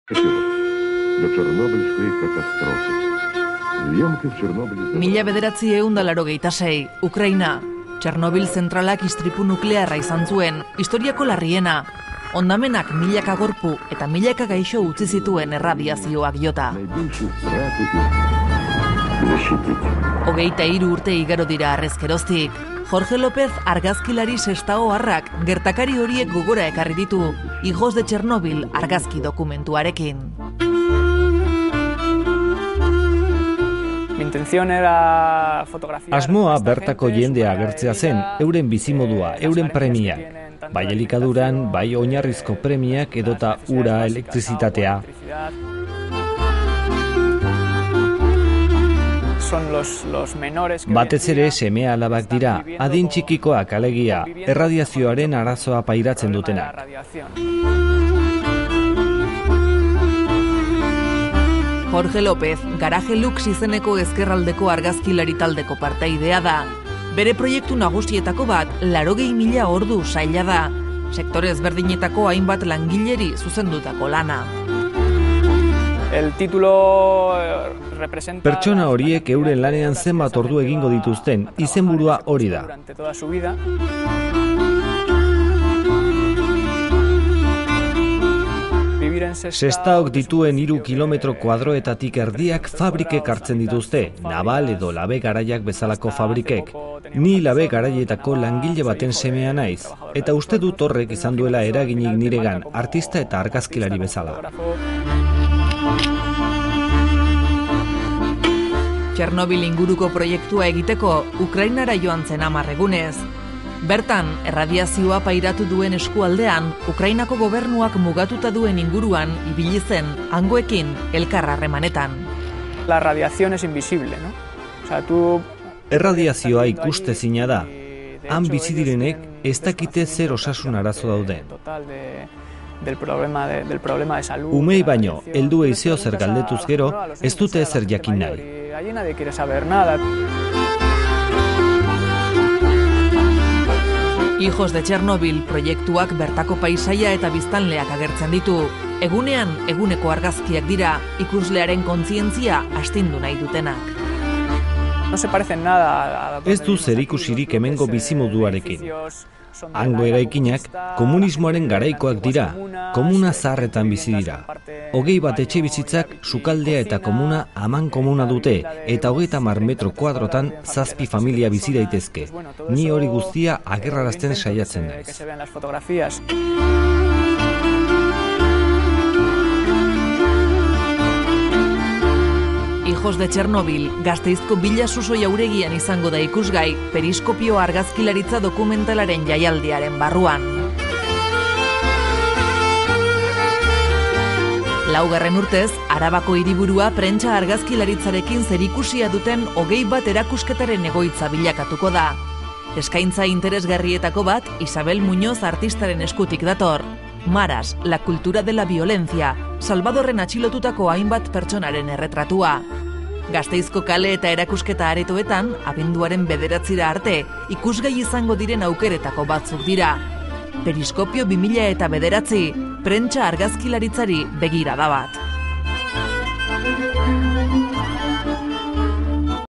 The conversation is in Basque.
...1986, Ukraina. Txernobil zentralak istripu nuklearra izan zuen, historiako larriena. Hondamenak milaka gorpu eta milaka gaixo utzi zituen erradiazioak jota. 23 urte igaro dira arrezkeroztik. Jorge López argazkilari Sestaoarrak gertakari horiek gogora ekarri ditu, Hijos de Chernobyl argazki dokumentuarekin. Asmoa bertako jendea agertzea zen, euren bizimodua, euren premiak. Bai elikaduran, bai oinarrizko premiak edota ura, elektrizitatea. Batez ere semea alabak dira, adin txikikoak alegia, erradiazioaren arazoa pairatzen dutenak. Jorge López, Garaje Lux izeneko ezkerraldeko argazkilari taldeko partaidea da. Bere proiektu nagusietako bat 80.000 ordu saila da. Sektore ezberdinetako hainbat langileri zuzendutako lana. Pertsona horiek euren lanean zenbat ordu egingo dituzten, izenburua hori da. Sestaok dituen 3 kilometro kuadroetatik erdiak fabrikek hartzen dituzte, Naval edo Labe garaiak bezalako fabrikek. Ni Labe garaietako langile baten semea naiz, eta uste dut horrek izan duela eraginik niregan, artista eta argazkilari bezala. Txernobil inguruko proiektua egiteko Ukrainara joan zen 10 egunez. Bertan, erradiazioa pairatu duen eskualdean, Ukrainako gobernuak mugatuta duen inguruan ibili zen hangoekin elkar harremanetan. La radiación es invisible, ¿no? O sea, Erradiazioa ikustezina da. Han bizi direnek ez dakite zer osasun arazo dauden. Umei baino, helduei zeo zer galdetuz gero, ez dute ezer jakin nahi. Allí nadie quiere saber nada. Hijos de Chernobyl proiektuak bertako paisaia eta biztanleak agertzen ditu. Egunean, eguneko argazkiak dira, ikuslearen kontzientzia astindu nahi dutenak. Ez du zerikusirik hemengo bizimoduarekin. Hango eraikinak komunismoaren garaikoak dira, komuna zaharretan bizi dira. 21 etxe bizitzak sukaldea eta komuna aman komuna dute, eta 30 metro kuadrotan 7 familia bizi daitezke. Ni hori guztia agerrarazten saiatzen naiz. Hijos de Chernobyl, Gasteizko Bilasuso jauregian izango da ikusgai, periskopio argazkilaritza dokumentalaren jaialdiaren barruan. 4. urtez, Arabako hiriburua prentsa argazkilaritzarekin zerikusia duten 21 erakusketaren egoitza bilakatuko da. Eskaintza interesgarrietako bat, Isabel Muñoz artistaren eskutik dator. Maras, la cultura de la violencia, Salvadorren atxilotutako hainbat pertsonaren erretratua. Gasteizko kale eta erakusketa aretoetan, abenduaren 9 arte, ikusgai izango diren aukeretako batzuk dira. Periskopio 2009, prentsa argazkilaritzari begirada bat.